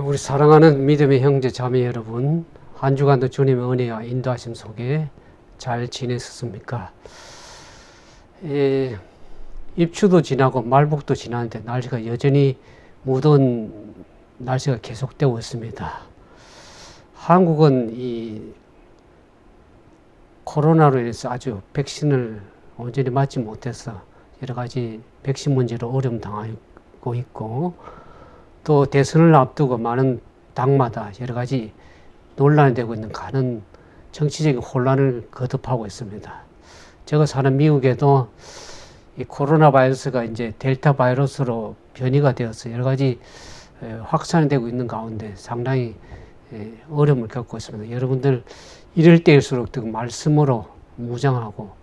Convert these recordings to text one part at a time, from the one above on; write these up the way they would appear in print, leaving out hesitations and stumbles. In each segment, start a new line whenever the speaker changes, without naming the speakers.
우리 사랑하는 믿음의 형제 자매 여러분, 한 주간도 주님의 은혜와 인도하심 속에 잘 지내셨습니까? 입추도 지나고 말복도 지나는데 날씨가 여전히 무더운 날씨가 계속되고 있습니다. 한국은 이 코로나로 인해서 아주 백신을 온전히 맞지 못해서 여러 가지 백신 문제로 어려움 당하고 있고, 또 대선을 앞두고 많은 당마다 여러 가지 논란이 되고 있는 가는 정치적인 혼란을 거듭하고 있습니다. 제가 사는 미국에도 이 코로나 바이러스가 이제 델타 바이러스로 변이가 되어서 여러 가지 확산이 되고 있는 가운데 상당히 어려움을 겪고 있습니다. 여러분들 이럴 때일수록 더 말씀으로 무장하고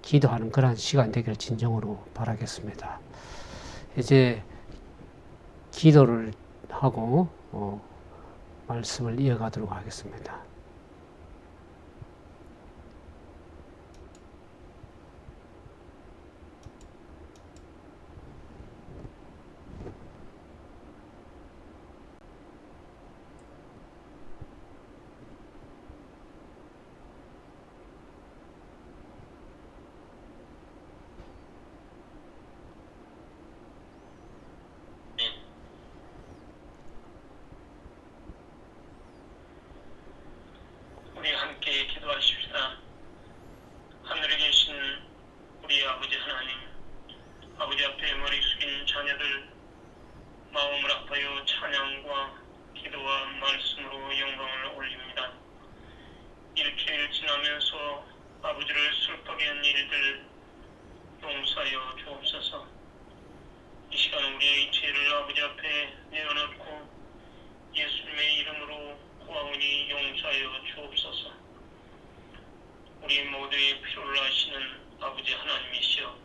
기도하는 그런 시간 되기를 진정으로 바라겠습니다. 이제 기도를 하고 말씀을 이어가도록 하겠습니다.
우리 함께 기도하십시다. 하늘에 계신 우리 아버지 하나님, 아버지 앞에 머리 숙인 자녀들 마음을 아파요 찬양과 기도와 말씀으로 영광을 올립니다. 일주일 지나면서 아버지를 슬프게 한 일들 용서하여 주옵소서. 이 시간 우리의 죄를 아버지 앞에 내어놓고 예수님의 이름으로 구하오니 용서하여 주옵소서. 우리 모두의 필요를 아시는 아버지 하나님이시여,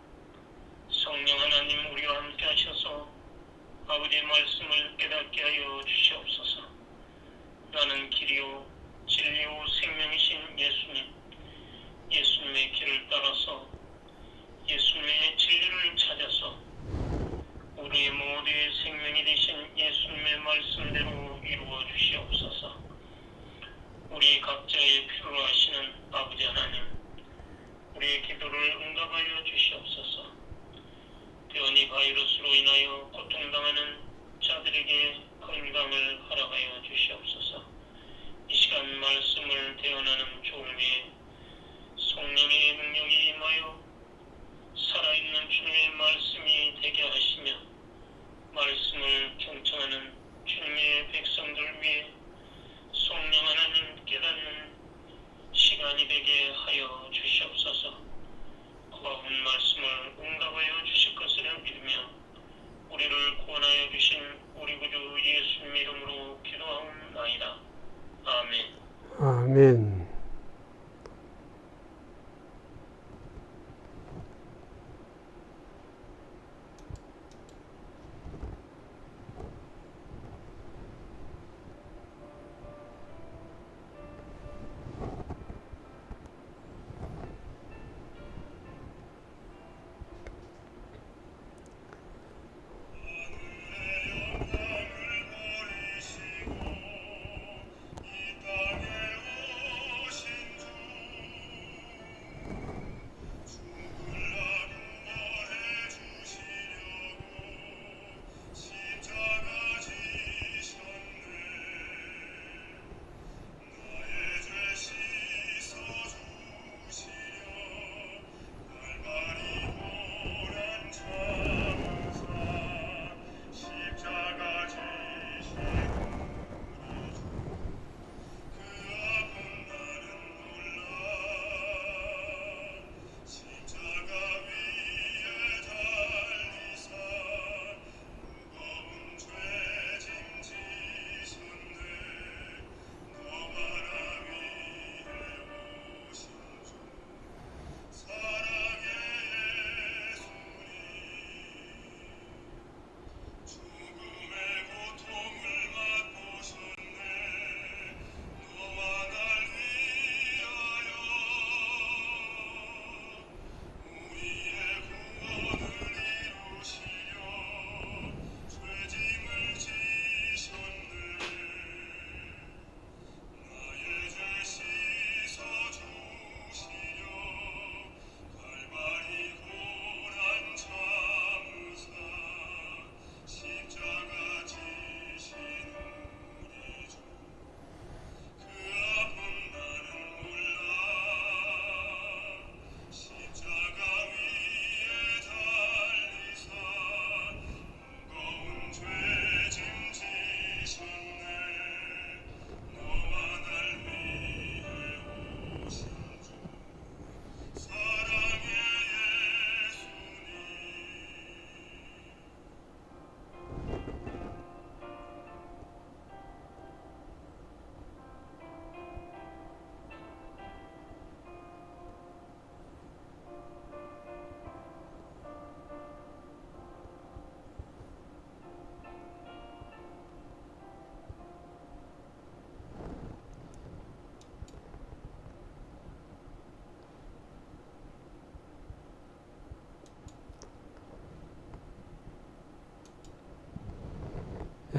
성령 하나님 우리와 함께 하셔서 아버지의 말씀을 깨닫게 하여 주시옵소서. 나는 길이요 진리요 생명이신 예수님, 예수님의 길을 따라서 예수님의 진리를 찾아서 우리 모두의 생명이 되신 예수님의 말씀대로 이루어 주시옵소서. 우리 각자의 필요로 하시는 아버지 하나님, 우리의 기도를 응답하여 주시옵소서. 변이 바이러스로 인하여 고통당하는 자들에게 건강을 허락하여 주시옵소서. 이 시간 말씀을 대언하는 조울에 성령의 능력이 임하여 살아있는 주님의 말씀이 되게 하시며 말씀을 경청하는 주님의 백성들 위해 성령 하나님 깨닫는 시간이 되게 하여 주시옵소서. 구하온 말씀을 응답하여 주실 것을 믿으며 우리를 구원하여 주신 우리 구주 예수님 이름으로 기도하옵나이다. 아멘.
아멘.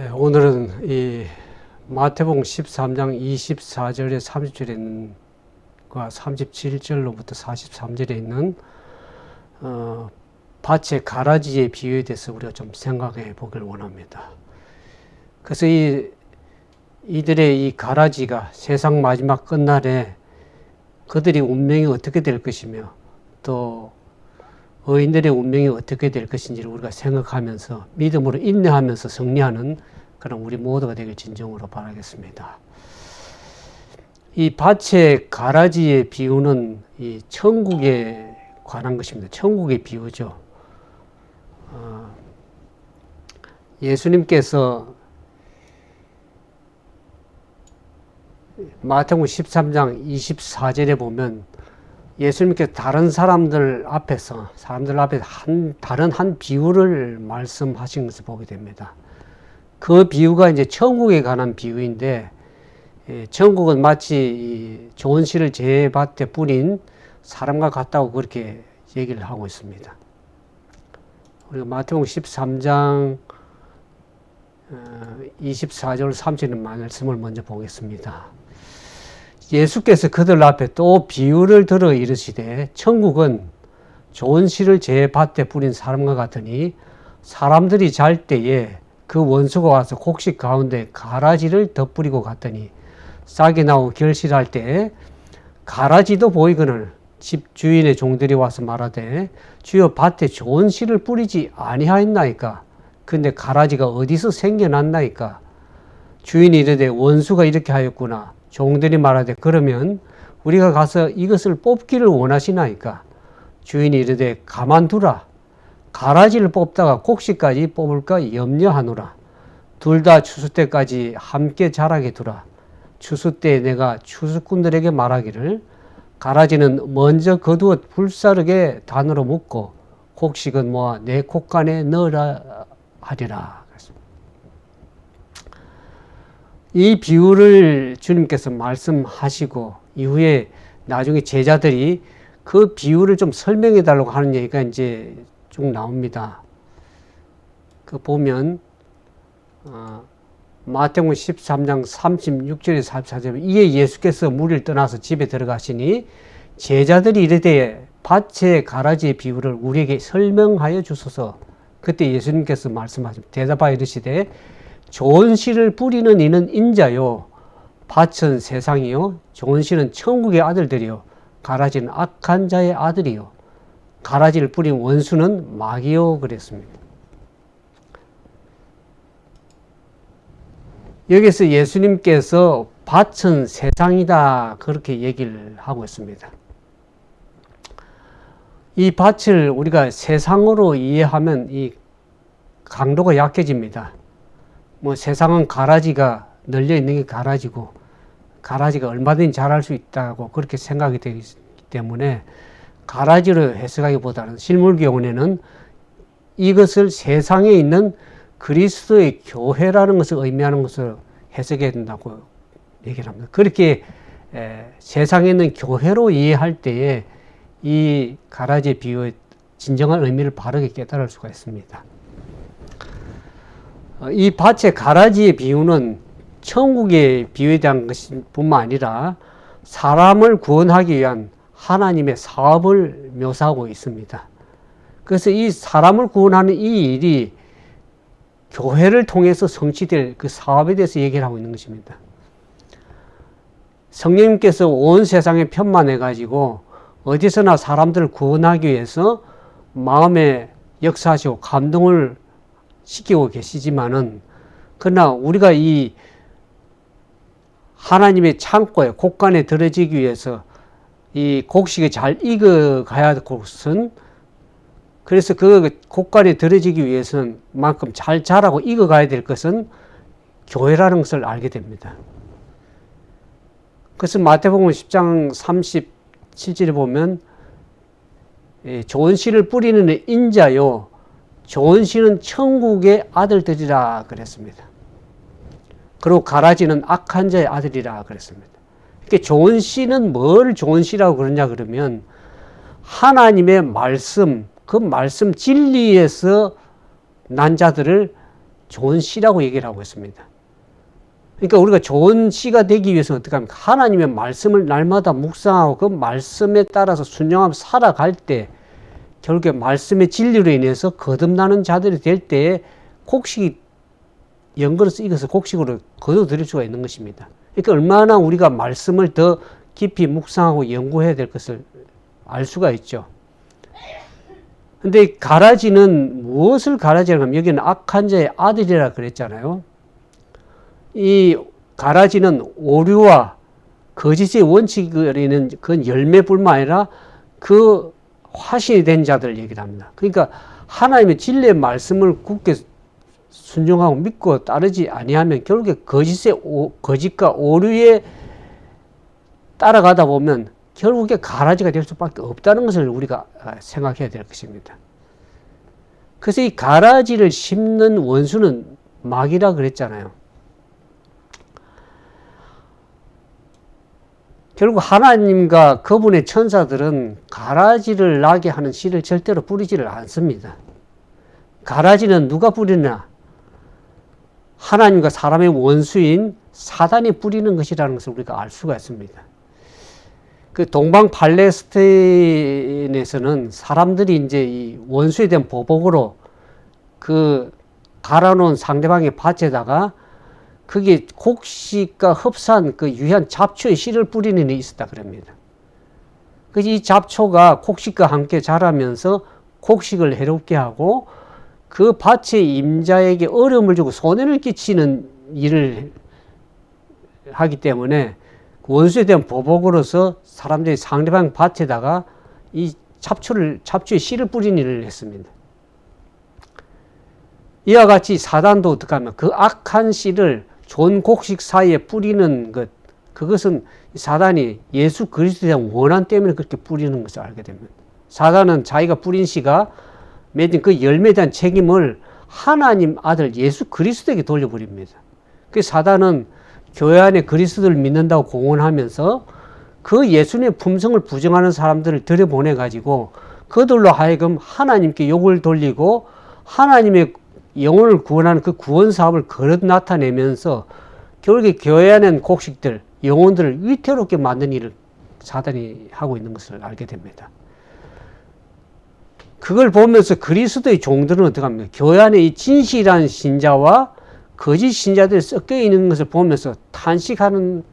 오늘은 이 마태복음 13장 24절에 30절에 있는 과 37절로부터 43절에 있는 밭의 가라지의 비유에 대해서 우리가 좀 생각해 보길 원합니다. 그래서 이들의 이 가라지가 세상 마지막 끝날에 그들의 운명이 어떻게 될 것이며 또 의인들의 운명이 어떻게 될 것인지를 우리가 생각하면서 믿음으로 인내하면서 승리하는 그런 우리 모두가 되길 진정으로 바라겠습니다. 이 밭의 가라지의 비유는 이 천국에 관한 것입니다. 천국의 비유죠. 예수님께서 마태복음 13장 24절에 보면 예수님께서 다른 사람들 앞에 다른 한 비유를 말씀하신 것을 보게 됩니다. 그 비유가 이제 천국에 관한 비유인데, 천국은 마치 좋은 씨를 제밭에 뿌린 사람과 같다고 그렇게 얘기를 하고 있습니다. 우리가 마태복음 13장 24절 30절 말씀을 먼저 보겠습니다. 예수께서 그들 앞에 또 비유를 들어 이르시되 천국은 좋은 씨를 제 밭에 뿌린 사람과 같으니 사람들이 잘 때에 그 원수가 와서 곡식 가운데 가라지를 덧뿌리고 갔더니 싹이 나고 결실할 때에 가라지도 보이거늘 집 주인의 종들이 와서 말하되 주여 밭에 좋은 씨를 뿌리지 아니하였나이까. 근데 가라지가 어디서 생겨났나이까. 주인이 이르되 원수가 이렇게 하였구나. 종들이 말하되 그러면 우리가 가서 이것을 뽑기를 원하시나이까. 주인이 이르되 가만두라. 가라지를 뽑다가 곡식까지 뽑을까 염려하노라. 둘 다 추수 때까지 함께 자라게 두라. 추수 때에 내가 추수꾼들에게 말하기를 가라지는 먼저 거두어 불사르게 단으로 묶고 곡식은 모아 내 곡간에 넣으라 하리라. 이 비유를 주님께서 말씀하시고 이후에 나중에 제자들이 그 비유를 좀 설명해 달라고 하는 얘기가 이제 쭉 나옵니다. 그 보면 마태복음 13장 36절에 44절에 이에 예수께서 무리를 떠나서 집에 들어가시니 제자들이 이르되 밭의 가라지의 비유를 우리에게 설명하여 주소서. 그때 예수님께서 말씀하십니다. 대답하여 이르시되 좋은 씨를 뿌리는 이는 인자요 밭은 세상이요 좋은 씨는 천국의 아들들이요 가라지는 악한 자의 아들이요 가라지를 뿌린 원수는 마귀요 그랬습니다. 여기서 예수님께서 밭은 세상이다 그렇게 얘기를 하고 있습니다. 이 밭을 우리가 세상으로 이해하면 이 강도가 약해집니다. 세상은 가라지가 널려 있는 게 가라지고 가라지가 얼마든지 자랄 수 있다고 그렇게 생각이 되기 때문에 가라지로 해석하기보다는 실물교훈에는 이것을 세상에 있는 그리스도의 교회라는 것을 의미하는 것을 해석해야 된다고 얘기를 합니다. 그렇게 세상에 있는 교회로 이해할 때에 이 가라지의 비유의 진정한 의미를 바르게 깨달을 수가 있습니다. 이 밭의 가라지의 비유는 천국의 비유에 대한 것뿐만 아니라 사람을 구원하기 위한 하나님의 사업을 묘사하고 있습니다. 그래서 이 사람을 구원하는 이 일이 교회를 통해서 성취될 그 사업에 대해서 얘기를 하고 있는 것입니다. 성령님께서 온 세상에 편만해가지고 어디서나 사람들을 구원하기 위해서 마음에 역사하시고 감동을 시키고 계시지만은 그러나 우리가 이 하나님의 창고에 곡간에 들어지기 위해서 이 곡식이 잘 익어가야 할 것은 그래서 그 곡간에 들어지기 위해서는 만큼 잘 자라고 익어가야 될 것은 교회라는 것을 알게 됩니다. 그래서 마태복음 10장 37절에 보면 좋은 씨를 뿌리는 인자요 좋은 씨는 천국의 아들들이라 그랬습니다. 그리고 가라지는 악한 자의 아들이라 그랬습니다. 그러니까 좋은 씨는 뭘 좋은 씨라고 그러냐 그러면 하나님의 말씀, 그 말씀 진리에서 난 자들을 좋은 씨라고 얘기를 하고 있습니다. 그러니까 우리가 좋은 씨가 되기 위해서는 어떻게 합니까? 하나님의 말씀을 날마다 묵상하고 그 말씀에 따라서 순종하며 살아갈 때 결국에 말씀의 진리로 인해서 거듭나는 자들이 될 때에 곡식이 연걸어서 익어서 곡식으로 거둬들일 수가 있는 것입니다. 그러니까 얼마나 우리가 말씀을 더 깊이 묵상하고 연구해야 될 것을 알 수가 있죠. 근데 가라지는 무엇을 가라지라고 하면 여기는 악한 자의 아들이라 그랬잖아요. 이 가라지는 오류와 거짓의 원칙을 이는 그 열매뿐만 아니라 그 화신이 된 자들 얘기를 합니다. 그러니까 하나님의 진리의 말씀을 굳게 순종하고 믿고 따르지 아니하면 결국에 거짓과 오류에 따라가다 보면 결국에 가라지가 될 수밖에 없다는 것을 우리가 생각해야 될 것입니다. 그래서 이 가라지를 심는 원수는 마귀라 그랬잖아요. 결국 하나님과 그분의 천사들은 가라지를 나게 하는 씨를 절대로 뿌리지를 않습니다. 가라지는 누가 뿌리나? 하나님과 사람의 원수인 사단이 뿌리는 것이라는 것을 우리가 알 수가 있습니다. 그 동방 팔레스타인에서는 사람들이 이제 이 원수에 대한 보복으로 그 갈아놓은 상대방의 밭에다가 그게 곡식과 흡사한 그 유해한 잡초의 씨를 뿌리는 일이 있었다 그럽니다. 그래서 이 잡초가 곡식과 함께 자라면서 곡식을 해롭게 하고 그 밭의 임자에게 어려움을 주고 손해를 끼치는 일을 하기 때문에 원수에 대한 보복으로서 사람들이 상대방 밭에다가 이 잡초의 씨를 뿌리는 일을 했습니다. 이와 같이 사단도 어떻게 하면 그 악한 씨를 좋은 곡식 사이에 뿌리는 것, 그것은 사단이 예수 그리스도에 대한 원한 때문에 그렇게 뿌리는 것을 알게 됩니다. 사단은 자기가 뿌린 씨가 맺은 그 열매에 대한 책임을 하나님 아들 예수 그리스도에게 돌려버립니다. 그래서 사단은 교회 안에 그리스도를 믿는다고 공언하면서 그 예수님의 품성을 부정하는 사람들을 들여보내가지고 그들로 하여금 하나님께 욕을 돌리고 하나님의 영혼을 구원하는 그 구원 사업을 거듭 나타내면서 결국에 교회 안에 곡식들, 영혼들을 위태롭게 만든 일을 사단이 하고 있는 것을 알게 됩니다. 그걸 보면서 그리스도의 종들은 어떻게 합니까? 교회 안에 이 진실한 신자와 거짓 신자들이 섞여 있는 것을 보면서 탄식하는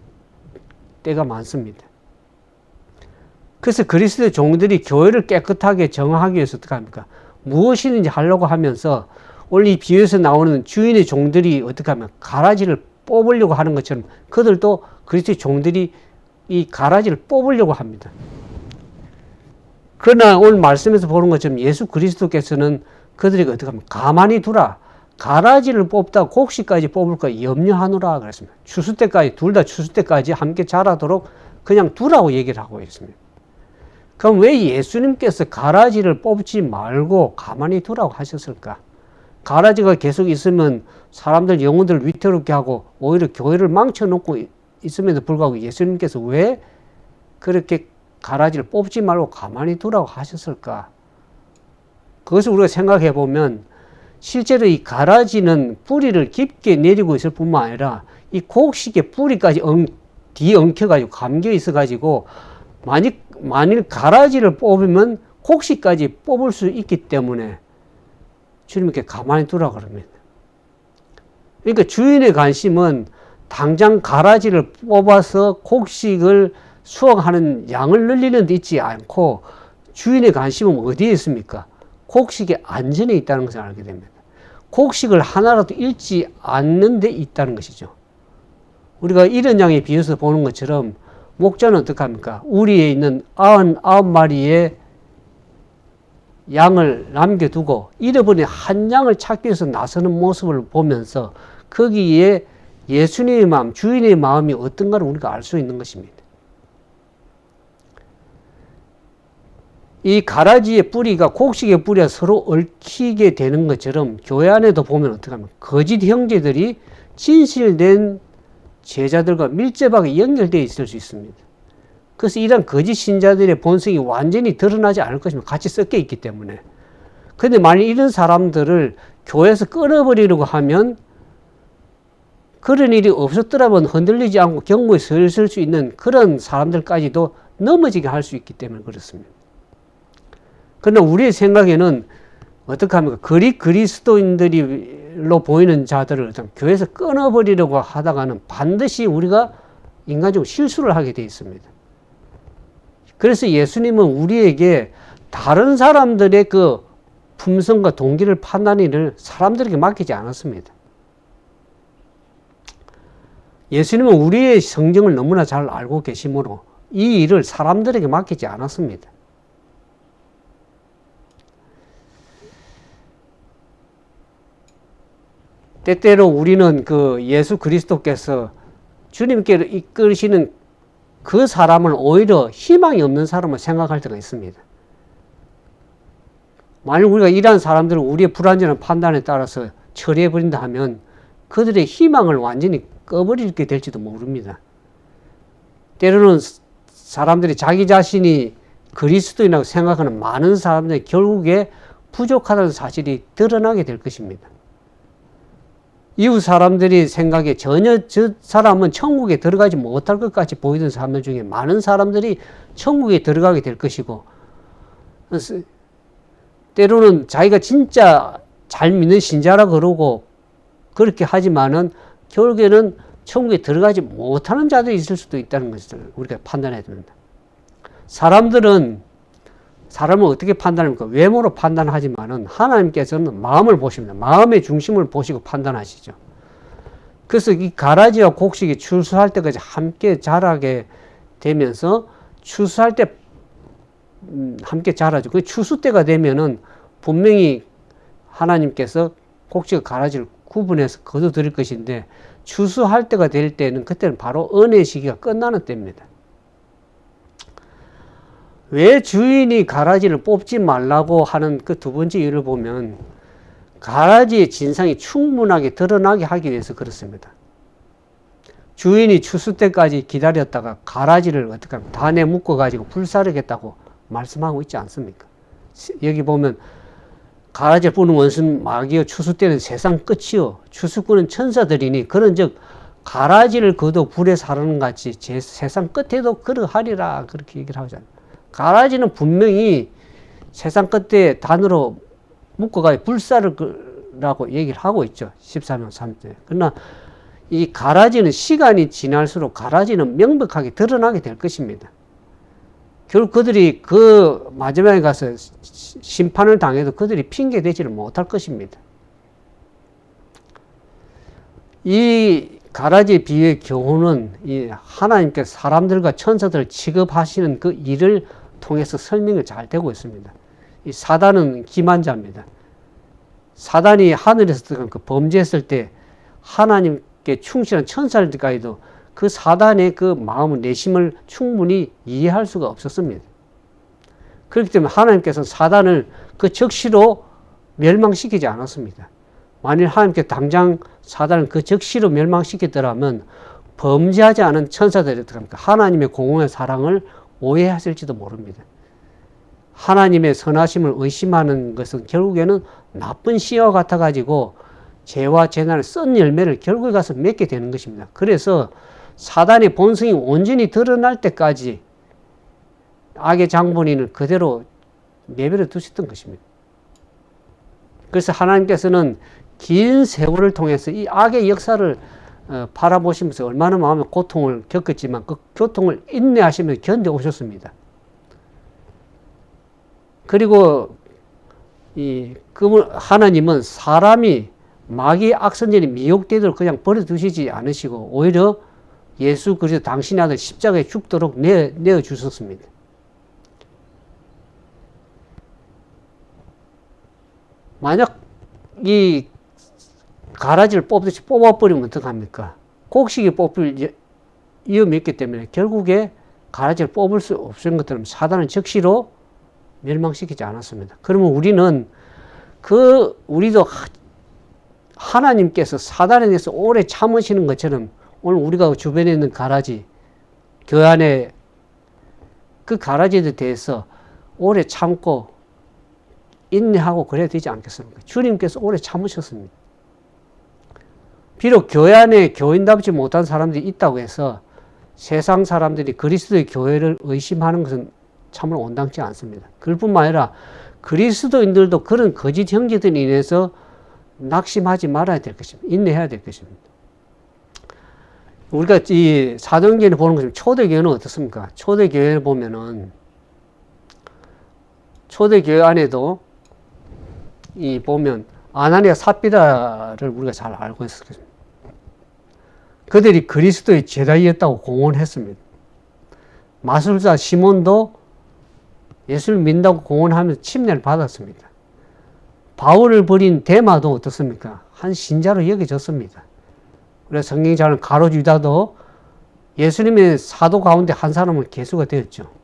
때가 많습니다. 그래서 그리스도의 종들이 교회를 깨끗하게 정하기 위해서 어떻게 합니까? 무엇이든지 하려고 하면서 오늘 이 비유에서 나오는 주인의 종들이 어떻게 하면 가라지를 뽑으려고 하는 것처럼 그들도 그리스도의 종들이 이 가라지를 뽑으려고 합니다. 그러나 오늘 말씀에서 보는 것처럼 예수 그리스도께서는 그들에게 어떻게 하면 가만히 두라. 가라지를 뽑다 곡식까지 뽑을까 염려하노라 그랬습니다. 추수 때까지, 둘 다 추수 때까지 함께 자라도록 그냥 두라고 얘기를 하고 있습니다. 그럼 왜 예수님께서 가라지를 뽑지 말고 가만히 두라고 하셨을까? 가라지가 계속 있으면 사람들 영혼들을 위태롭게 하고 오히려 교회를 망쳐놓고 있음에도 불구하고 예수님께서 왜 그렇게 가라지를 뽑지 말고 가만히 두라고 하셨을까? 그것을 우리가 생각해 보면 실제로 이 가라지는 뿌리를 깊게 내리고 있을 뿐만 아니라 이 곡식의 뿌리까지 뒤에 엉켜가지고 감겨 있어가지고 만일 가라지를 뽑으면 곡식까지 뽑을 수 있기 때문에 주님께 가만히 두라고 그럽니다. 그러니까 주인의 관심은 당장 가라지를 뽑아서 곡식을 수확하는 양을 늘리는 데 있지 않고 주인의 관심은 어디에 있습니까? 곡식의 안전에 있다는 것을 알게 됩니다. 곡식을 하나라도 잃지 않는 데 있다는 것이죠. 우리가 이런 양에 비해서 보는 것처럼 목자는 어떻게 합니까? 우리에 있는 99마리의 양을 남겨두고 잃어버린 한 양을 찾기 위해서 나서는 모습을 보면서 거기에 예수님의 마음, 주인의 마음이 어떤가를 우리가 알 수 있는 것입니다. 이 가라지의 뿌리가 곡식의 뿌리가 서로 얽히게 되는 것처럼 교회 안에도 보면 어떻게 하면 거짓 형제들이 진실된 제자들과 밀접하게 연결되어 있을 수 있습니다. 그래서 이런 거짓 신자들의 본성이 완전히 드러나지 않을 것입니다. 같이 섞여 있기 때문에. 근데 만약 이런 사람들을 교회에서 끊어버리려고 하면 그런 일이 없었더라면 흔들리지 않고 경고에 설 수 있는 그런 사람들까지도 넘어지게 할 수 있기 때문에 그렇습니다. 그러나 우리의 생각에는 어떻게 합니까? 그리스도인들로 보이는 자들을 교회에서 끊어버리려고 하다가는 반드시 우리가 인간적으로 실수를 하게 되어 있습니다. 그래서 예수님은 우리에게 다른 사람들의 그 품성과 동기를 판단하는 일을 사람들에게 맡기지 않았습니다. 예수님은 우리의 성정을 너무나 잘 알고 계시므로 이 일을 사람들에게 맡기지 않았습니다. 때때로 우리는 그 예수 그리스도께서 주님께로 이끌시는 그 사람을 오히려 희망이 없는 사람을 생각할 때가 있습니다. 만약 우리가 이러한 사람들을 우리의 불완전한 판단에 따라서 처리해버린다 하면 그들의 희망을 완전히 꺼버리게 될지도 모릅니다. 때로는 사람들이 자기 자신이 그리스도인이라고 생각하는 많은 사람들이 결국에 부족하다는 사실이 드러나게 될 것입니다. 이웃 사람들이 생각에 전혀 저 사람은 천국에 들어가지 못할 것 같이 보이던 사람들 중에 많은 사람들이 천국에 들어가게 될 것이고, 때로는 자기가 진짜 잘 믿는 신자라 그러고 그렇게 하지만은 결국에는 천국에 들어가지 못하는 자들이 있을 수도 있다는 것을 우리가 판단해야 됩니다. 사람들은 사람을 어떻게 판단합니까? 외모로 판단하지만은 하나님께서는 마음을 보십니다. 마음의 중심을 보시고 판단하시죠. 그래서 이 가라지와 곡식이 추수할 때까지 함께 자라게 되면서 추수할 때 함께 자라죠. 그 추수 때가 되면은 분명히 하나님께서 곡식과 가라지를 구분해서 거둬들일 것인데 추수할 때가 될 때는 그때는 바로 은혜의 시기가 끝나는 때입니다. 왜 주인이 가라지를 뽑지 말라고 하는 그 두 번째 이유를 보면 가라지의 진상이 충분하게 드러나게 하기 위해서 그렇습니다. 주인이 추수 때까지 기다렸다가 가라지를 어떻게 하면 단에 묶어가지고 불사르겠다고 말씀하고 있지 않습니까? 여기 보면 가라지를 뿌는 원수는 마귀여 추수 때는 세상 끝이요 추수꾼은 천사들이니 그런즉 가라지를 거둬 불에 사르는 같이 제 세상 끝에도 그러하리라 그렇게 얘기를 하잖아요. 가라지는 분명히 세상 끝에 단으로 묶어가지고 불사르라고 얘기를 하고 있죠. 13장 3절. 그러나 이 가라지는 시간이 지날수록 가라지는 명백하게 드러나게 될 것입니다. 결국 그들이 그 마지막에 가서 심판을 당해도 그들이 핑계대지를 못할 것입니다. 이 가라지 비유의 교훈은 이 하나님께서 사람들과 천사들을 취급하시는 그 일을 통해서 설명이 잘 되고 있습니다. 이 사단은 기만자입니다. 사단이 하늘에서 그 범죄했을 때 하나님께 충실한 천사들까지도 그 사단의 그 마음을 내심을 충분히 이해할 수가 없었습니다. 그렇기 때문에 하나님께서 사단을 그 적시로 멸망시키지 않았습니다. 만일 하나님께 당장 사단을 그 적시로 멸망시켰더라면 범죄하지 않은 천사들이 어떡합니까? 하나님의 공허한 사랑을 오해하실지도 모릅니다. 하나님의 선하심을 의심하는 것은 결국에는 나쁜 씨와 같아가지고 죄와 재난을 썬 열매를 결국에 가서 맺게 되는 것입니다. 그래서 사단의 본성이 온전히 드러날 때까지 악의 장본인을 그대로 내버려 두셨던 것입니다. 그래서 하나님께서는 긴 세월을 통해서 이 악의 역사를 바라보시면서 얼마나 마음의 고통을 겪었지만 그 고통을 인내하시면서 견뎌오셨습니다. 그리고 하나님은 사람이 마귀의 악선전에 미혹되도록 그냥 버려두시지 않으시고 오히려 예수 그리스도 당신의 아들 십자가에 죽도록 내어주셨습니다. 만약 이 가라지를 뽑듯이 뽑아버리면 어떡합니까? 곡식이 뽑힐 위험이 있기 때문에 결국에 가라지를 뽑을 수 없는 것들은 사단은 적시로 멸망시키지 않았습니다. 그러면 우리는 우리도 하나님께서 사단에 대해서 오래 참으시는 것처럼 오늘 우리가 주변에 있는 가라지, 교회 안에 그 가라지에 대해서 오래 참고 인내하고 그래야 되지 않겠습니까? 주님께서 오래 참으셨습니다. 비록 교회 안에 교인답지 못한 사람들이 있다고 해서 세상 사람들이 그리스도의 교회를 의심하는 것은 참으로 온당치 않습니다. 그뿐만 아니라 그리스도인들도 그런 거짓 형제들에 인해서 낙심하지 말아야 될 것입니다. 인내해야 될 것입니다. 우리가 이 사도행전에 보는 것처럼 초대교회는 어떻습니까? 초대교회를 보면은 초대교회 안에도 이 보면 아나니아 삽비라를 우리가 잘 알고 있습니다. 그들이 그리스도의 제자이었다고 공언했습니다. 마술사 시몬도 예수를 믿는다고 공언하면서 침례를 받았습니다. 바울을 버린 데마도 어떻습니까? 한 신자로 여겨졌습니다. 그래서 성경이 잘 가룟 유다도 예수님의 사도 가운데 한 사람은 계수가 되었죠.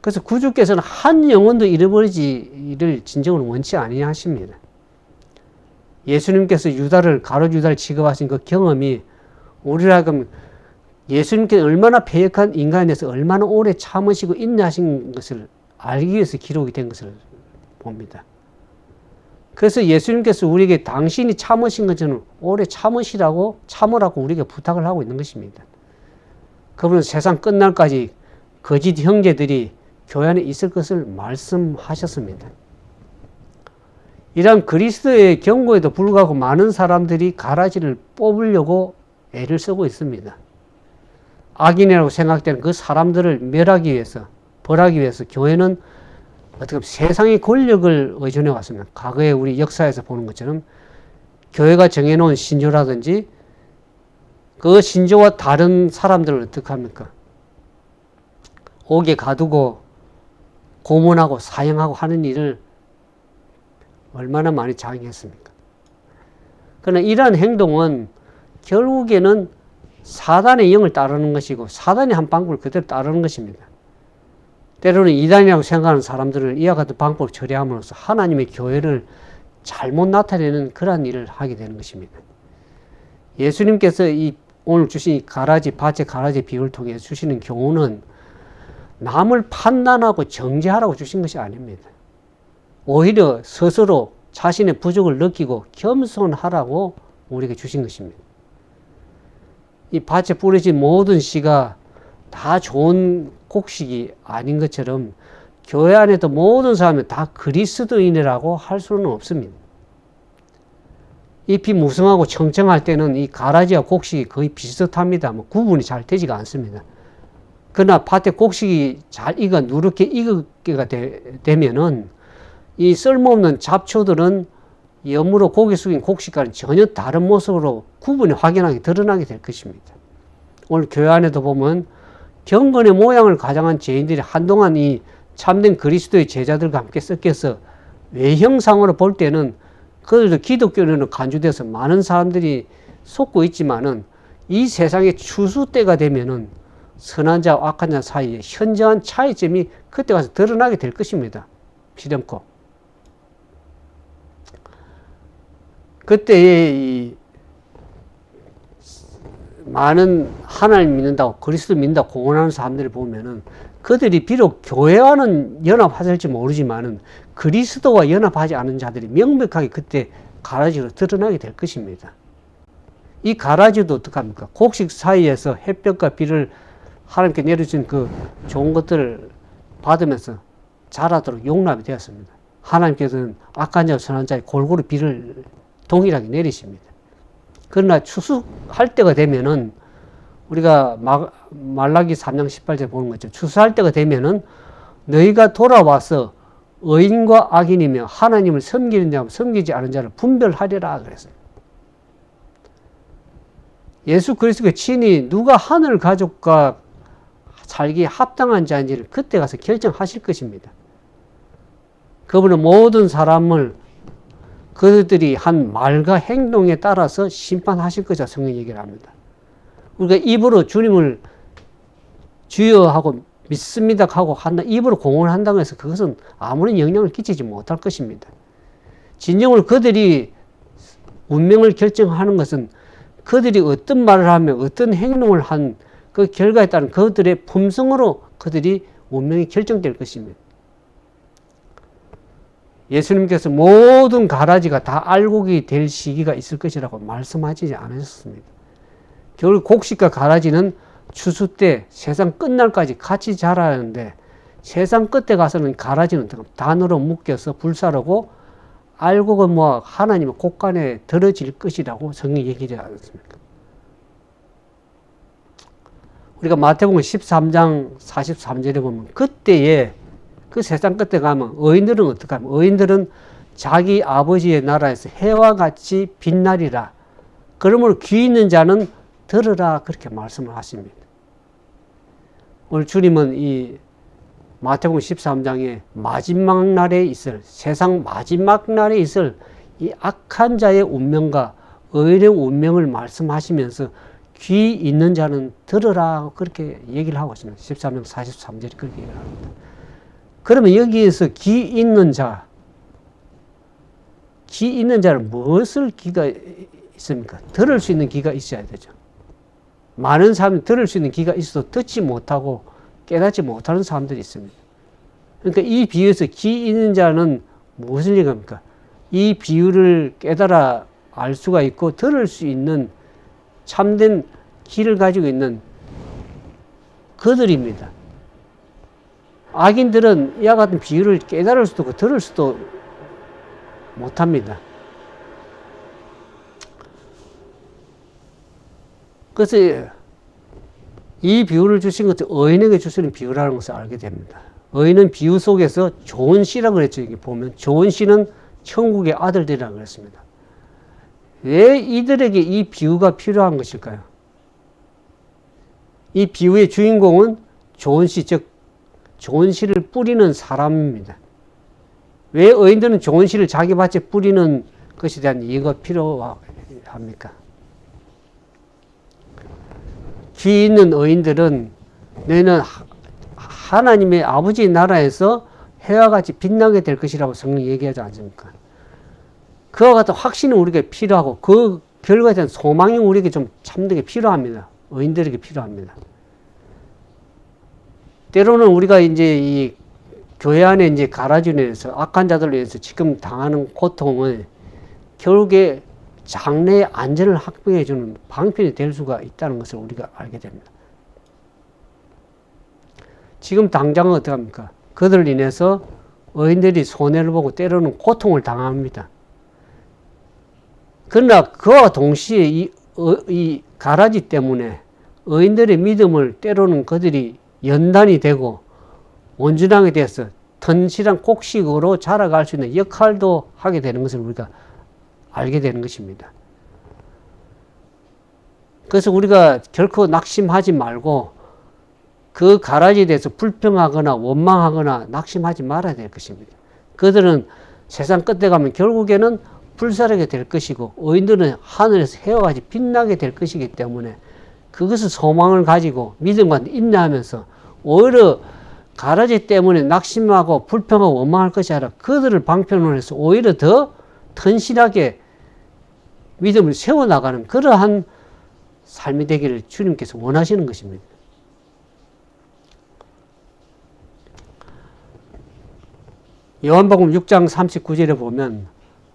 그래서 구주께서는 한 영혼도 잃어버리지를 진정으로 원치 아니하십니다. 예수님께서 가룟 유다를 취급하신 그 경험이 우리라면 예수님께서 얼마나 패역한 인간에 대해서 얼마나 오래 참으시고 인내하신 것을 알기 위해서 기록이 된 것을 봅니다. 그래서 예수님께서 우리에게 당신이 참으신 것처럼 오래 참으라고 우리에게 부탁을 하고 있는 것입니다. 그분은 세상 끝날까지 거짓 형제들이 교회 안에 있을 것을 말씀하셨습니다. 이런 그리스도의 경고에도 불구하고 많은 사람들이 가라지를 뽑으려고 애를 쓰고 있습니다. 악인이라고 생각되는 그 사람들을 멸하기 위해서, 벌하기 위해서 교회는 어떻게 보면 세상의 권력을 의존해 왔습니다. 과거에 우리 역사에서 보는 것처럼 교회가 정해놓은 신조라든지 그 신조와 다른 사람들을 어떻게 합니까? 옥에 가두고 고문하고 사형하고 하는 일을 얼마나 많이 자행했습니까? 그러나 이러한 행동은 결국에는 사단의 영을 따르는 것이고 사단이 한 방법을 그대로 따르는 것입니다. 때로는 이단이라고 생각하는 사람들을 이와 같은 방법을 처리함으로써 하나님의 교회를 잘못 나타내는 그러한 일을 하게 되는 것입니다. 예수님께서 오늘 주신 이 밭의 가라지 비유를 통해 주시는 교훈은 남을 판단하고 정죄하라고 주신 것이 아닙니다. 오히려 스스로 자신의 부족을 느끼고 겸손하라고 우리에게 주신 것입니다. 이 밭에 뿌려진 모든 씨가 다 좋은 곡식이 아닌 것처럼 교회 안에도 모든 사람이 다 그리스도인이라고 할 수는 없습니다. 잎이 무성하고 청청할 때는 이 가라지와 곡식이 거의 비슷합니다. 구분이 잘 되지가 않습니다. 그러나 밭에 곡식이 잘 익어 누렇게 익게 되면은 이 쓸모없는 잡초들은 염으로 고개 숙인 곡식과는 전혀 다른 모습으로 구분이 확연하게 드러나게 될 것입니다. 오늘 교회 안에도 보면 경건의 모양을 가장한 죄인들이 한동안 이 참된 그리스도의 제자들과 함께 섞여서 외형상으로 볼 때는 그들도 기독교는 간주돼서 많은 사람들이 속고 있지만은 이 세상의 추수 때가 되면은 선한 자와 악한 자 사이에 현저한 차이점이 그때 가서 드러나게 될 것입니다. 필연코. 그때 이 많은 하나님 믿는다고 그리스도 믿는다고 공언하는 사람들을 보면은 그들이 비록 교회와는 연합하실지 모르지만은 그리스도와 연합하지 않은 자들이 명백하게 그때 가라지로 드러나게 될 것입니다. 이 가라지도 어떡합니까? 곡식 사이에서 햇볕과 비를 하나님께 내려준 그 좋은 것들을 받으면서 자라도록 용납이 되었습니다. 하나님께서는 악한 자와 선한 자의 골고루 비를 동일하게 내리십니다. 그러나 추수할 때가 되면은 우리가 말라기 3장 18절 보는 것처럼 추수할 때가 되면은 너희가 돌아와서 의인과 악인이며 하나님을 섬기는 자와 섬기지 않은 자를 분별하리라 그랬어요. 예수 그리스도가 친히 누가 하늘 가족과 살기에 합당한 자인지를 그때 가서 결정하실 것입니다. 그분은 모든 사람을 그들이 한 말과 행동에 따라서 심판하실 것이라 성경이 얘기를 합니다. 우리가 입으로 주님을 주여하고 믿습니다 하고 한다, 입으로 공언한다고 해서 그것은 아무런 영향을 끼치지 못할 것입니다. 진정으로 그들이 운명을 결정하는 것은 그들이 어떤 말을 하며 어떤 행동을 한 그 결과에 따른 그들의 품성으로 그들이 운명이 결정될 것입니다. 예수님께서 모든 가라지가 다 알곡이 될 시기가 있을 것이라고 말씀하지 않으셨습니다. 결국 곡식과 가라지는 추수 때 세상 끝날까지 같이 자라는데 세상 끝에 가서는 가라지는 단으로 묶여서 불사르고 알곡은 뭐 하나님의 곳간에 들어질 것이라고 성경이 얘기하지 않습니까? 우리가 마태복음 13장 43절에 보면 그때에 그 세상 끝에 가면 의인들은 어떻게 하면 의인들은 자기 아버지의 나라에서 해와 같이 빛나리라. 그러므로 귀 있는 자는 들으라 그렇게 말씀을 하십니다. 오늘 주님은 이 마태복음 13장에 마지막 날에 있을 세상 마지막 날에 있을 이 악한 자의 운명과 의인의 운명을 말씀하시면서 귀 있는 자는 들으라 그렇게 얘기를 하고 있습니다. 13장 43절에 그렇게 얘기를 합니다. 그러면 여기에서 귀 있는 자는 무엇을 귀가 있습니까? 들을 수 있는 귀가 있어야 되죠. 많은 사람이 들을 수 있는 귀가 있어도 듣지 못하고 깨닫지 못하는 사람들이 있습니다. 그러니까 이 비유에서 귀 있는 자는 무엇을 얘기합니까? 이 비유를 깨달아 알 수가 있고 들을 수 있는 참된 귀를 가지고 있는 그들입니다. 악인들은 이와 같은 비유를 깨달을 수도 없고 들을 수도 못합니다. 그래서 이 비유를 주신 것은 의인에게 주시는 비유라는 것을 알게 됩니다. 의인은 비유 속에서 좋은 씨라고 그랬죠. 여기 보면 좋은 씨는 천국의 아들들이라고 그랬습니다. 왜 이들에게 이 비유가 필요한 것일까요? 이 비유의 주인공은 좋은 씨, 즉 좋은 씨를 뿌리는 사람입니다. 왜 의인들은 좋은 씨를 자기 밭에 뿌리는 것에 대한 이유가 필요합니까? 귀 있는 의인들은 너희는 하나님의 아버지의 나라에서 해와 같이 빛나게 될 것이라고 성경이 얘기하지 않습니까? 그와 같은 확신은 우리에게 필요하고 그 결과에 대한 소망이 우리에게 좀 참되게 필요합니다. 의인들에게 필요합니다. 때로는 우리가 이제 이 교회 안에 이제 가라지로 인해서 악한 자들로 인해서 지금 당하는 고통을 결국에 장래의 안전을 확보해 주는 방편이 될 수가 있다는 것을 우리가 알게 됩니다. 지금 당장은 어떻게 합니까? 그들을 인해서 의인들이 손해를 보고 때로는 고통을 당합니다. 그러나 그와 동시에 이 가라지 때문에 의인들의 믿음을 때로는 그들이 연단이 되고 온전하게 돼서 튼실한 곡식으로 자라갈 수 있는 역할도 하게 되는 것을 우리가 알게 되는 것입니다. 그래서 우리가 결코 낙심하지 말고 그 가라지에 대해서 불평하거나 원망하거나 낙심하지 말아야 될 것입니다. 그들은 세상 끝에 가면 결국에는 불사르게 될 것이고 의인들은 하늘에서 해와 같이 빛나게 될 것이기 때문에 그것을 소망을 가지고 믿음과 인내하면서 오히려 가라지 때문에 낙심하고 불평하고 원망할 것이 아니라 그들을 방편으로 해서 오히려 더 튼실하게 믿음을 세워나가는 그러한 삶이 되기를 주님께서 원하시는 것입니다. 요한복음 6장 39절에 보면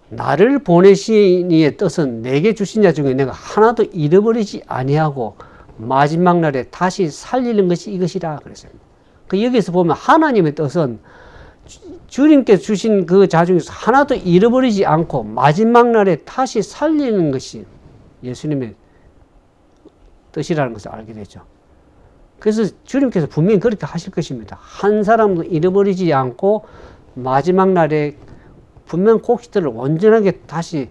나를 보내신 이의 뜻은 내게 주신 자 중에 내가 하나도 잃어버리지 아니하고 마지막 날에 다시 살리는 것이 이것이라 그랬습니다. 여기서 보면 하나님의 뜻은 주님께서 주신 그 자 중에서 하나도 잃어버리지 않고 마지막 날에 다시 살리는 것이 예수님의 뜻이라는 것을 알게 되죠. 그래서 주님께서 분명히 그렇게 하실 것입니다. 한 사람도 잃어버리지 않고 마지막 날에 분명 곡식들을 온전하게 다시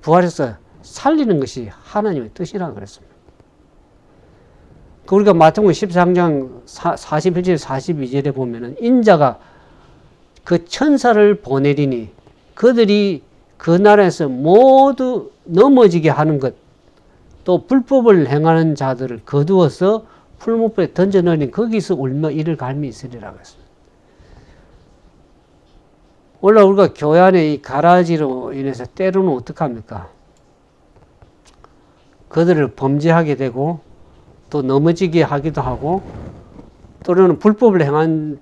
부활해서 살리는 것이 하나님의 뜻이라고 그랬습니다. 우리가 마태복음 13장 41절 42절에 보면은 인자가 그 천사를 보내리니 그들이 그 나라에서 모두 넘어지게 하는 것, 또 불법을 행하는 자들을 거두어서 풀무불에 던져넣으니 거기서 울며 이를 갈미 있으리라고 했습니다. 원래 우리가 교회 안에 이 가라지로 인해서 때로는 어떡합니까? 그들을 범죄하게 되고 또 넘어지게 하기도 하고 또는 불법을 행한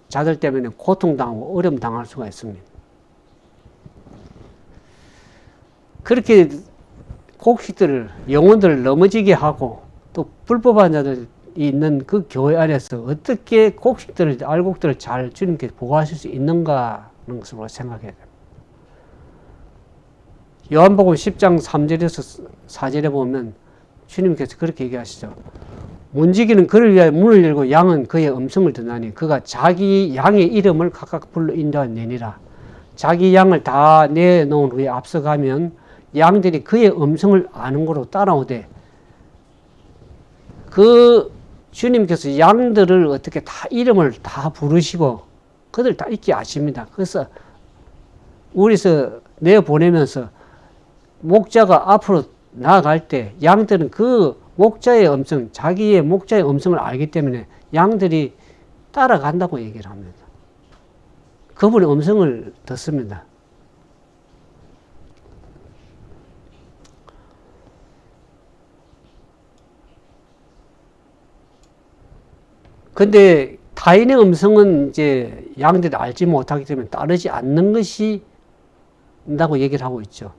자들 때문에 고통당하고 어려움 당할 수가 있습니다. 그렇게 곡식들을, 영혼들을 넘어지게 하고 또 불법한 자들이 있는 그 교회 안에서 어떻게 곡식들을, 알곡들을 잘 주님께 보호하실 수 있는가 하는 것을 우리가 생각해야 됩니다. 요한복음 10장 3절에서 4절에 보면 주님께서 그렇게 얘기하시죠. 문지기는 그를 위하여 문을 열고 양은 그의 음성을 듣나니 그가 자기 양의 이름을 각각 불러 인도하내니라. 자기 양을 다 내놓은 후에 앞서가면 양들이 그의 음성을 아는 거로 따라오되, 그 주님께서 양들을 어떻게 다 이름을 다 부르시고 그들 다 익히 아십니다. 그래서 우리서 내보내면서 목자가 앞으로 나아갈 때 양들은 그 목자의 음성, 자기의 목자의 음성을 알기 때문에 양들이 따라간다고 얘기를 합니다. 그분의 음성을 듣습니다. 근데 타인의 음성은 이제 양들이 알지 못하기 때문에 따르지 않는 것이 다고 얘기를 하고 있죠.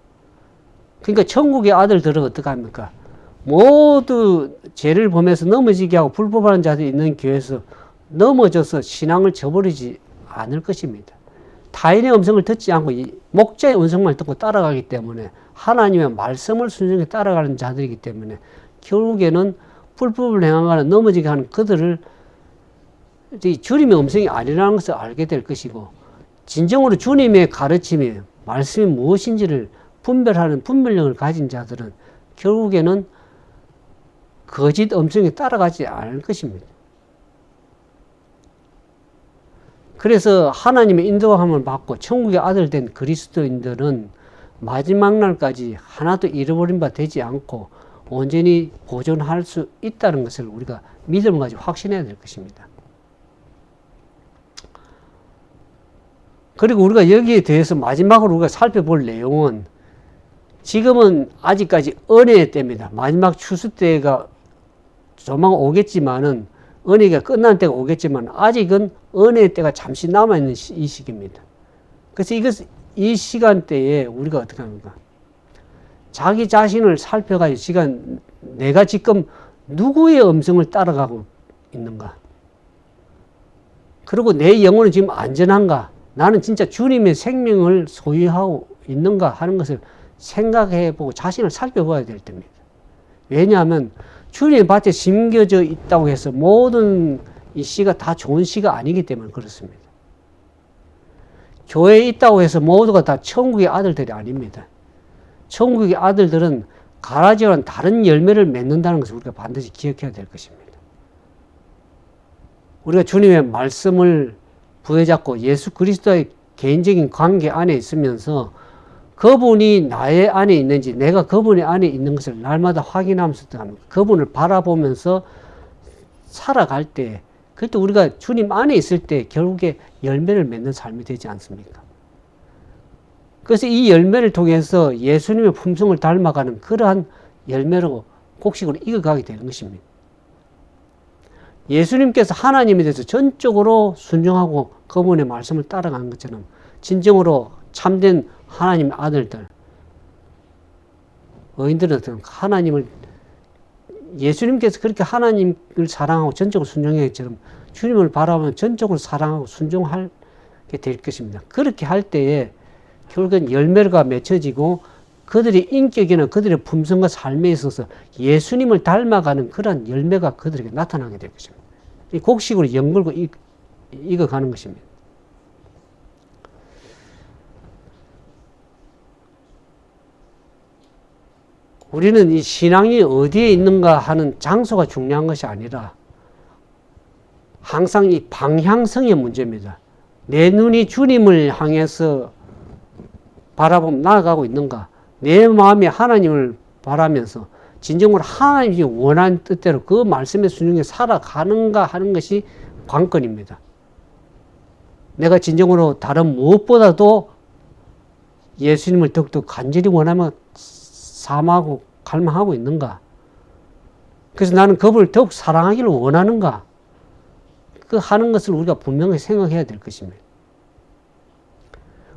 그러니까 천국의 아들들은 어떻게 합니까? 모두 죄를 범해서 넘어지게 하고 불법하는 자들이 있는 교회에서 넘어져서 신앙을 저버리지 않을 것입니다. 타인의 음성을 듣지 않고 목자의 음성만 듣고 따라가기 때문에, 하나님의 말씀을 순종해 따라가는 자들이기 때문에 결국에는 불법을 행하거나 넘어지게 하는 그들을 주님의 음성이 아니라는 것을 알게 될 것이고, 진정으로 주님의 가르침이, 말씀이 무엇인지를 분별하는 분별력을 가진 자들은 결국에는 거짓 음성에 따라가지 않을 것입니다. 그래서 하나님의 인도함을 받고 천국의 아들 된 그리스도인들은 마지막 날까지 하나도 잃어버린 바 되지 않고 온전히 보존할 수 있다는 것을 우리가 믿음을 가지고 확신해야 될 것입니다. 그리고 우리가 여기에 대해서 마지막으로 우리가 살펴볼 내용은, 지금은 아직까지 은혜의 때입니다. 마지막 추수 때가 조만간 오겠지만은, 은혜가 끝난 때가 오겠지만 아직은 은혜의 때가 잠시 남아있는 이 시기입니다. 그래서 이 시간대에 우리가 어떻게 합니까? 자기 자신을 살펴가지고 내가 지금 누구의 음성을 따라가고 있는가? 그리고 내 영혼은 지금 안전한가? 나는 진짜 주님의 생명을 소유하고 있는가 하는 것을 생각해보고 자신을 살펴봐야 될 때입니다. 왜냐하면 주님의 밭에 심겨져 있다고 해서 모든 이 씨가 다 좋은 씨가 아니기 때문에 그렇습니다. 교회에 있다고 해서 모두가 다 천국의 아들들이 아닙니다. 천국의 아들들은 가라지와는 다른 열매를 맺는다는 것을 우리가 반드시 기억해야 될 것입니다. 우리가 주님의 말씀을 부여잡고 예수 그리스도의 개인적인 관계 안에 있으면서 그분이 나의 안에 있는지, 내가 그분의 안에 있는 것을 날마다 확인하면서 그분을 바라보면서 살아갈 때, 그때 우리가 주님 안에 있을 때 결국에 열매를 맺는 삶이 되지 않습니까? 그래서 이 열매를 통해서 예수님의 품성을 닮아가는 그러한 열매로, 곡식으로 익어가게 되는 것입니다. 예수님께서 하나님에 대해서 전적으로 순종하고 그분의 말씀을 따라가는 것처럼 진정으로 참된 하나님의 아들들, 의인들은 하나님을, 예수님께서 그렇게 하나님을 사랑하고 전적으로 순종했처럼 주님을 바라보면 전적으로 사랑하고 순종하게 될 것입니다. 그렇게 할 때에 결국은 열매가 맺혀지고 그들의 인격이나 그들의 품성과 삶에 있어서 예수님을 닮아가는 그런 열매가 그들에게 나타나게 될 것입니다. 이 곡식으로 연결고 익어가는 것입니다. 우리는 이 신앙이 어디에 있는가 하는 장소가 중요한 것이 아니라 항상 이 방향성의 문제입니다. 내 눈이 주님을 향해서 바라보며 나아가고 있는가, 내 마음이 하나님을 바라면서 진정으로 하나님이 원하는 뜻대로 그 말씀의 순종에 살아가는가 하는 것이 관건입니다. 내가 진정으로 다른 무엇보다도 예수님을 더욱더 간절히 원하며 사모하고 갈망하고 있는가? 그래서 나는 그분을 더욱 사랑하기를 원하는가? 그 하는 것을 우리가 분명히 생각해야 될 것입니다.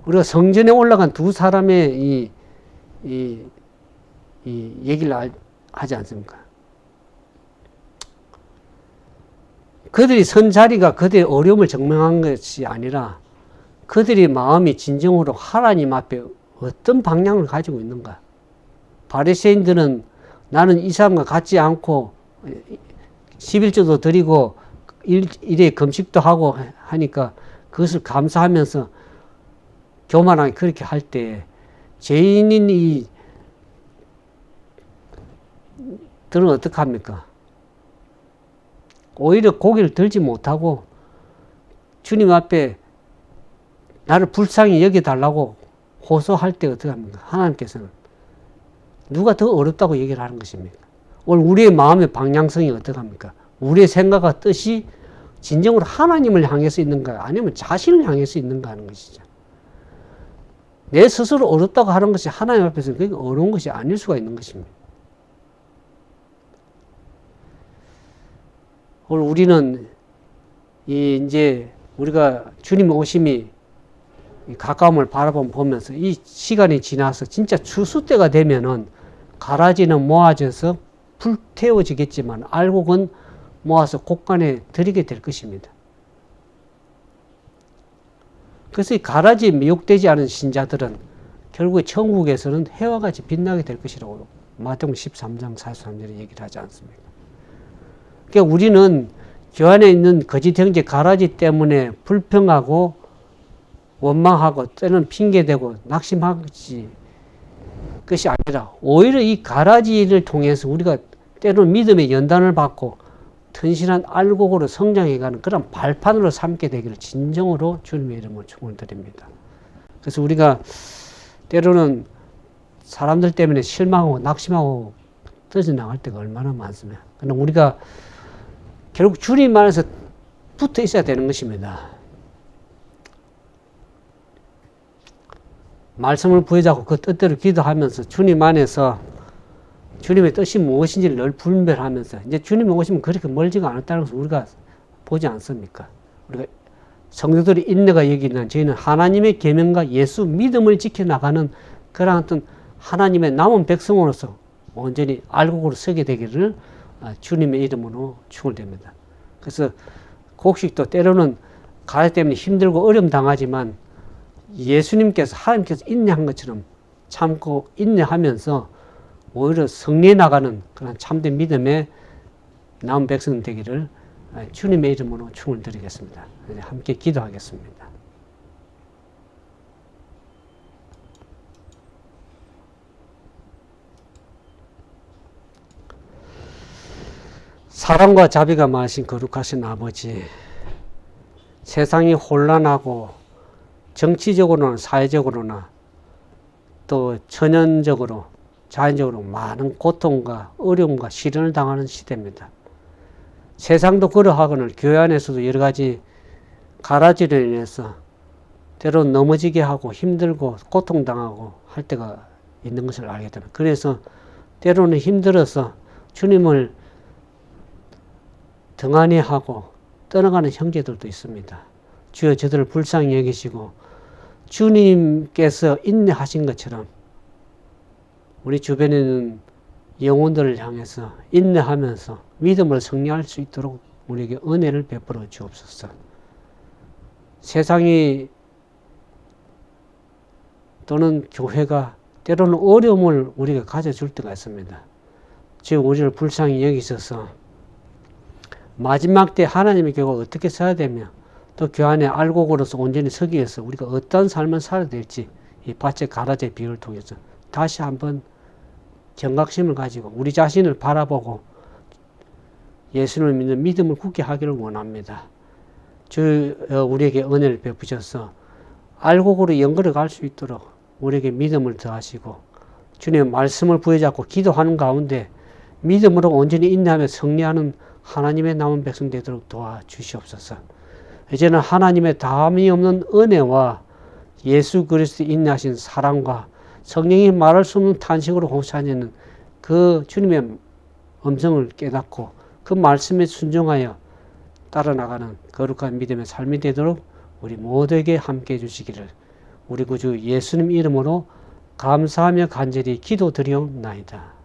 우리가 성전에 올라간 두 사람의 이 얘기를 하지 않습니까? 그들이 선 자리가 그들의 어려움을 증명한 것이 아니라 그들의 마음이 진정으로 하나님 앞에 어떤 방향을 가지고 있는가. 바리새인들은 나는 이 사람과 같지 않고 11조도 드리고 일에 금식도 하고 하니까 그것을 감사하면서 교만하게 그렇게 할 때 죄인인 이들은 어떡합니까? 오히려 고개를 들지 못하고 주님 앞에 나를 불쌍히 여겨달라고 호소할 때 어떡합니까? 하나님께서는 누가 더 어렵다고 얘기를 하는 것입니까? 오늘 우리의 마음의 방향성이 어떡합니까? 우리의 생각과 뜻이 진정으로 하나님을 향해서 있는가 아니면 자신을 향해서 있는가 하는 것이죠. 내 스스로 어렵다고 하는 것이 하나님 앞에서는 그게 어려운 것이 아닐 수가 있는 것입니다. 오늘 우리는 이제 우리가 주님 오심이 가까움을 바라보면서 이 시간이 지나서 진짜 추수 때가 되면은 가라지는 모아져서 불태워지겠지만 알곡은 모아서 곳간에 들이게 될 것입니다. 그래서 이 가라지에 미혹되지 않은 신자들은 결국에 천국에서는 해와 같이 빛나게 될 것이라고 마태복음 13장 43절에 얘기를 하지 않습니까? 그러니까 우리는 교안에 있는 거짓 형제 가라지 때문에 불평하고 원망하고 때는 핑계대고 낙심하지 것이 아니라 오히려 이 가라지를 통해서 우리가 때로는 믿음의 연단을 받고 튼실한 알곡으로 성장해가는 그런 발판으로 삼게 되기를 진정으로 주님의 이름으로 축원을 드립니다. 그래서 우리가 때로는 사람들 때문에 실망하고 낙심하고 떨어져나갈 때가 얼마나 많습니까? 그러나 우리가 결국 주님 안에서 붙어 있어야 되는 것입니다. 말씀을 부여잡고 그 뜻대로 기도하면서 주님 안에서 주님의 뜻이 무엇인지를 늘 분별하면서 이제 주님이 오시면 그렇게 멀지가 않았다는 것을 우리가 보지 않습니까? 우리가 성도들이 인내가 여기는 저희는 하나님의 계명과 예수 믿음을 지켜나가는 그런 어떤 하나님의 남은 백성으로서 온전히 알곡으로 서게 되기를 주님의 이름으로 축원됩니다. 그래서 곡식도 때로는 가래 때문에 힘들고 어려움 당하지만 예수님께서 하나님께서 인내한 것처럼 참고 인내하면서 오히려 승리해 나가는 그런 참된 믿음의 남은 백성 되기를 주님의 이름으로 축원을 드리겠습니다. 함께 기도하겠습니다. 사랑과 자비가 많으신 거룩하신 아버지, 세상이 혼란하고 정치적으로나 사회적으로나 또 천연적으로 자연적으로 많은 고통과 어려움과 시련을 당하는 시대입니다. 세상도 그러하거늘 교회 안에서도 여러 가지 가라지로 인해서 때로는 넘어지게 하고 힘들고 고통당하고 할 때가 있는 것을 알게 됩니다. 그래서 때로는 힘들어서 주님을 등한히 하고 떠나가는 형제들도 있습니다. 주여 저들을 불쌍히 여기시고 주님께서 인내하신 것처럼 우리 주변에 있는 영혼들을 향해서 인내하면서 믿음을 승리할 수 있도록 우리에게 은혜를 베풀어 주옵소서. 세상이 또는 교회가 때로는 어려움을 우리가 가져줄 때가 있습니다. 주여 우리를 불쌍히 여기셔서 마지막 때 하나님의 교회가 어떻게 서야 되며 또 교회 안에 알곡으로서 온전히 서기 위해서 우리가 어떤 삶을 살아야 될지 이 밭의 가라지의 비유를 통해서 다시 한번 경각심을 가지고 우리 자신을 바라보고 예수를 믿는 믿음을 굳게 하기를 원합니다. 주 우리에게 은혜를 베푸셔서 알곡으로 연결해 갈 수 있도록 우리에게 믿음을 더하시고 주님의 말씀을 부여잡고 기도하는 가운데 믿음으로 온전히 인내하며 승리하는 하나님의 남은 백성 되도록 도와주시옵소서. 이제는 하나님의 다함이 없는 은혜와 예수 그리스도의 인내하신 사랑과 성령이 말할 수 없는 탄식으로 호소하는 그 주님의 음성을 깨닫고 그 말씀에 순종하여 따라 나가는 거룩한 믿음의 삶이 되도록 우리 모두에게 함께 해주시기를 우리 구주 예수님 이름으로 감사하며 간절히 기도드리옵나이다.